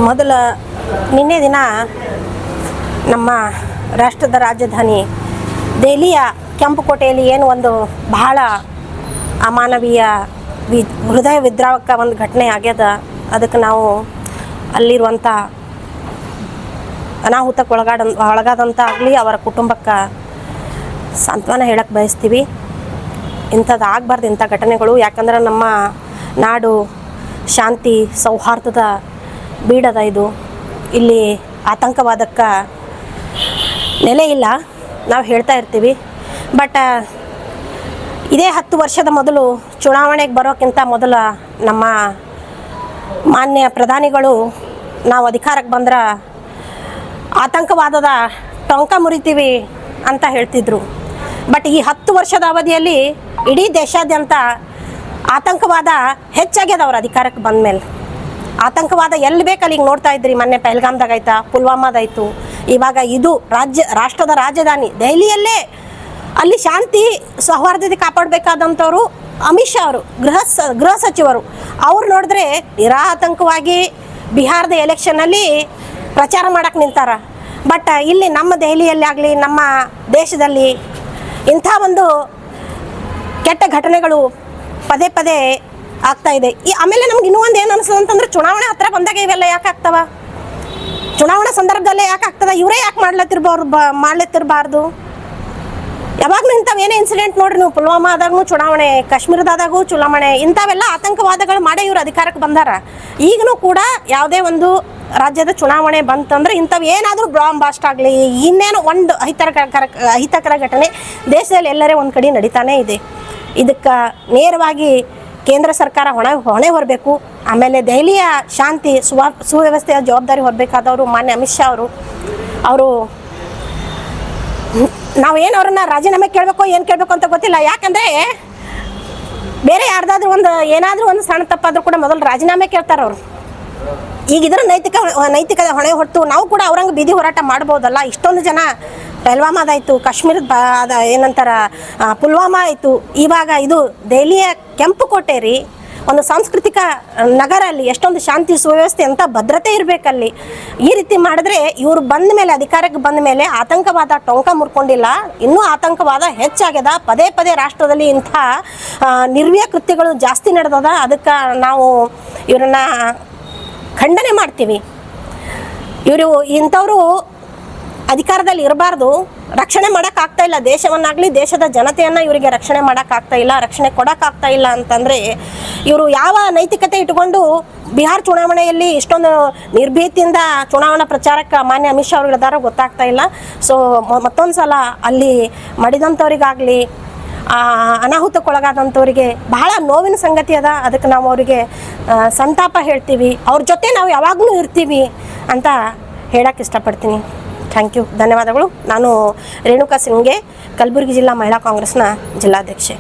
ಮೊದಲ ನಿನ್ನೆ ದಿನ ನಮ್ಮ ರಾಷ್ಟ್ರದ ರಾಜಧಾನಿ ದೆಹಲಿಯ ಕೆಂಪುಕೋಟೆಯಲ್ಲಿ ಏನು ಒಂದು ಬಹಳ ಅಮಾನವೀಯ ಹೃದಯ ವಿದ್ರಾವಕ ಒಂದು ಘಟನೆ ಆಗ್ಯದ. ಅದಕ್ಕೆ ನಾವು ಅಲ್ಲಿರುವಂಥ ಅನಾಹುತಕ್ಕೆ ಒಳಗಾದಂಥ ಆಗಲಿ ಅವರ ಕುಟುಂಬಕ್ಕೆ ಸಾಂತ್ವನ ಹೇಳಕ್ಕೆ ಬಯಸ್ತೀವಿ. ಇಂಥದ್ದು ಆಗಬಾರ್ದು ಇಂಥ ಘಟನೆಗಳು. ಯಾಕಂದ್ರೆ ನಮ್ಮ ನಾಡು ಶಾಂತಿ ಸೌಹಾರ್ದದ ಬೀಡದ. ಇದು ಇಲ್ಲಿ ಆತಂಕವಾದಕ್ಕೆ ನೆಲೆ ಇಲ್ಲ, ನಾವು ಹೇಳ್ತಾ ಇರ್ತೀವಿ. ಬಟ್ ಇದೇ 10 ವರ್ಷದ ಮೊದಲು ಚುನಾವಣೆಗೆ ಬರೋಕ್ಕಿಂತ ಮೊದಲ ನಮ್ಮ ಮಾನ್ಯ ಪ್ರಧಾನಿಗಳು ನಾವು ಅಧಿಕಾರಕ್ಕೆ ಬಂದ್ರೆ ಆತಂಕವಾದದ ಟೊಂಕ ಮುರಿತೀವಿ ಅಂತ ಹೇಳ್ತಿದ್ರು. ಬಟ್ ಈ 10 ವರ್ಷದ ಅವಧಿಯಲ್ಲಿ ಇಡೀ ದೇಶಾದ್ಯಂತ ಆತಂಕವಾದ ಹೆಚ್ಚಾಗ್ಯದ. ಅವ್ರ ಅಧಿಕಾರಕ್ಕೆ ಬಂದ ಮೇಲೆ ಆತಂಕವಾದ ಎಲ್ಲಿ ಬೇಕಲ್ಲಿ ಈಗ ನೋಡ್ತಾ ಇದ್ರಿ. ಮೊನ್ನೆ ಪಹಲ್ಗಾಮ್ದಾಗ ಆಯ್ತಾ, ಪುಲ್ವಾಮಾದಾಯಿತು, ಇವಾಗ ಇದು ರಾಷ್ಟ್ರದ ರಾಜಧಾನಿ ದೆಹಲಿಯಲ್ಲೇ ಅಲ್ಲಿ ಶಾಂತಿ ಸೌಹಾರ್ದತೆ ಕಾಪಾಡಬೇಕಾದಂಥವ್ರು ಅಮಿತ್ ಶಾ ಅವರು ಗೃಹ ಸಚಿವರು. ಅವ್ರು ನೋಡಿದ್ರೆ ನಿರಾತಂಕವಾಗಿ ಬಿಹಾರದ ಎಲೆಕ್ಷನಲ್ಲಿ ಪ್ರಚಾರ ಮಾಡಕ್ಕೆ ನಿಂತಾರ. ಬಟ್ ಇಲ್ಲಿ ನಮ್ಮ ದೆಹಲಿಯಲ್ಲಿ ಆಗಲಿ ನಮ್ಮ ದೇಶದಲ್ಲಿ ಇಂಥ ಒಂದು ಕೆಟ್ಟ ಘಟನೆಗಳು ಪದೇ ಪದೇ ಆಗ್ತಾ ಇದೆ. ಆಮೇಲೆ ನಮ್ಗೆ ಇನ್ನೂ ಒಂದು ಏನು ಅನಿಸ್ತದೆ ಅಂತಂದ್ರೆ, ಚುನಾವಣೆ ಹತ್ರ ಬಂದಾಗ ಇವೆಲ್ಲ ಯಾಕೆ ಆಗ್ತಾವ? ಚುನಾವಣಾ ಸಂದರ್ಭದಲ್ಲೇ ಯಾಕೆ ಆಗ್ತದ? ಇವರೇ ಯಾಕೆ ಮಾಡ್ಲತ್ತಿರಬಾರ್ದು? ಯಾವಾಗಲೂ ಇಂಥವೇನೇ ಇನ್ಸಿಡೆಂಟ್ ನೋಡ್ರಿ ನೀವು, ಪುಲ್ವಾಮಾದಾಗೂ ಚುನಾವಣೆ, ಕಾಶ್ಮೀರದಾಗೂ ಚುನಾವಣೆ, ಇಂಥವೆಲ್ಲ ಆತಂಕವಾದಗಳು ಮಾಡೇ ಇವರು ಅಧಿಕಾರಕ್ಕೆ ಬಂದಾರ. ಈಗಲೂ ಕೂಡ ಯಾವುದೇ ಒಂದು ರಾಜ್ಯದ ಚುನಾವಣೆ ಬಂತಂದ್ರೆ ಇಂಥವು ಏನಾದರೂ ಬಾಂಬ್ ಬ್ಲಾಸ್ಟ್ ಆಗಲಿ, ಇನ್ನೇನು ಒಂದು ಅಹಿತಕರ ಘಟನೆ ದೇಶದಲ್ಲಿ ಎಲ್ಲರೇ ಒಂದು ಕಡೆ ನಡೀತಾನೆ ಇದೆ. ಇದಕ್ಕೆ ನೇರವಾಗಿ ಕೇಂದ್ರ ಸರ್ಕಾರ ಹೊಣೆ ಹೊರಬೇಕು. ಆಮೇಲೆ ದೆಹಲಿಯ ಶಾಂತಿ ಸುವ್ಯವಸ್ಥೆಯ ಜವಾಬ್ದಾರಿ ಹೊರಬೇಕಾದವರು ಮಾನ್ಯ ಅಮಿತ್ ಶಾ ಅವರು ನಾವೇನು ಅವ್ರನ್ನ ರಾಜೀನಾಮೆ ಕೇಳಬೇಕು ಏನು ಕೇಳಬೇಕು ಅಂತ ಗೊತ್ತಿಲ್ಲ. ಯಾಕಂದರೆ ಬೇರೆ ಯಾರ್ದಾದ್ರೂ ಏನಾದರೂ ಒಂದು ಸಣ್ಣ ತಪ್ಪಾದರೂ ಕೂಡ ಮೊದಲು ರಾಜೀನಾಮೆ ಕೇಳ್ತಾರೆ ಅವರು. ಈಗ ಇದರ ನೈತಿಕ ಹೊಣೆ ಹೊತ್ತು ನಾವು ಕೂಡ ಅವ್ರಂಗೆ ಬೀದಿ ಹೋರಾಟ ಮಾಡ್ಬೋದಲ್ಲ. ಇಷ್ಟೊಂದು ಜನ ಪಹಲ್ಗಾಮಾದಾಯಿತು, ಕಾಶ್ಮೀರದ ಏನಂತಾರ ಪುಲ್ವಾಮಾ ಆಯಿತು, ಇವಾಗ ಇದು ದೆಹಲಿಯ ಕೆಂಪುಕೋಟೆ ರೀ, ಒಂದು ಸಾಂಸ್ಕೃತಿಕ ನಗರ. ಅಲ್ಲಿ ಎಷ್ಟೊಂದು ಶಾಂತಿ ಸುವ್ಯವಸ್ಥೆ ಅಂತ ಭದ್ರತೆ ಇರಬೇಕಲ್ಲಿ. ಈ ರೀತಿ ಮಾಡಿದ್ರೆ ಇವರು ಬಂದ ಮೇಲೆ, ಅಧಿಕಾರಕ್ಕೆ ಬಂದ ಮೇಲೆ ಆತಂಕವಾದ ಟೊಂಕ ಮುರ್ಕೊಂಡಿಲ್ಲ, ಇನ್ನೂ ಆತಂಕವಾದ ಹೆಚ್ಚಾಗ್ಯದ. ಪದೇ ಪದೇ ರಾಷ್ಟ್ರದಲ್ಲಿ ಇಂಥ ನಿರ್ವ್ಯ ಕೃತ್ಯಗಳು ಜಾಸ್ತಿ ನಡೆದದ. ಅದಕ್ಕೆ ನಾವು ಇವರನ್ನ ಖಂಡನೆ ಮಾಡ್ತೀವಿ. ಇವರು ಇಂಥವರು ಅಧಿಕಾರದಲ್ಲಿ ಇರಬಾರ್ದು. ರಕ್ಷಣೆ ಮಾಡೋಕ್ಕಾಗ್ತಾ ಇಲ್ಲ ದೇಶವನ್ನಾಗಲಿ, ದೇಶದ ಜನತೆಯನ್ನು ಇವರಿಗೆ ರಕ್ಷಣೆ ಮಾಡೋಕ್ಕಾಗ್ತಾ ಇಲ್ಲ, ರಕ್ಷಣೆ ಕೊಡೋಕ್ಕಾಗ್ತಾ ಇಲ್ಲ ಅಂತಂದರೆ ಇವರು ಯಾವ ನೈತಿಕತೆ ಇಟ್ಕೊಂಡು ಬಿಹಾರ ಚುನಾವಣೆಯಲ್ಲಿ ಇಷ್ಟೊಂದು ನಿರ್ಭೀತಿಯಿಂದ ಚುನಾವಣಾ ಪ್ರಚಾರಕ್ಕೆ ಮಾನ್ಯ ಅಮಿತ್ ಶಾ ಅವರು ಇಳಿದಾರೋ ಗೊತ್ತಾಗ್ತಾ ಇಲ್ಲ. ಸೊ ಮತ್ತೊಂದು ಸಲ ಅಲ್ಲಿ ಮಡಿದಂಥವ್ರಿಗಾಗಲಿ, ಅನಾಹುತಕ್ಕೊಳಗಾದಂಥವ್ರಿಗೆ ಬಹಳ ನೋವಿನ ಸಂಗತಿ ಅದ. ಅದಕ್ಕೆ ನಾವು ಅವರಿಗೆ ಸಂತಾಪ ಹೇಳ್ತೀವಿ. ಅವ್ರ ಜೊತೆ ನಾವು ಯಾವಾಗಲೂ ಇರ್ತೀವಿ ಅಂತ ಹೇಳಕ್ಕೆ ಇಷ್ಟಪಡ್ತೀನಿ. ಥ್ಯಾಂಕ್ ಯು, ಧನ್ಯವಾದಗಳು. ನಾನು ರೇಣುಕಾ ಸಿಂಗ್ಗೆ, ಕಲಬುರಗಿ ಜಿಲ್ಲಾ ಮಹಿಳಾ ಕಾಂಗ್ರೆಸ್ನ ಜಿಲ್ಲಾಧ್ಯಕ್ಷೆ.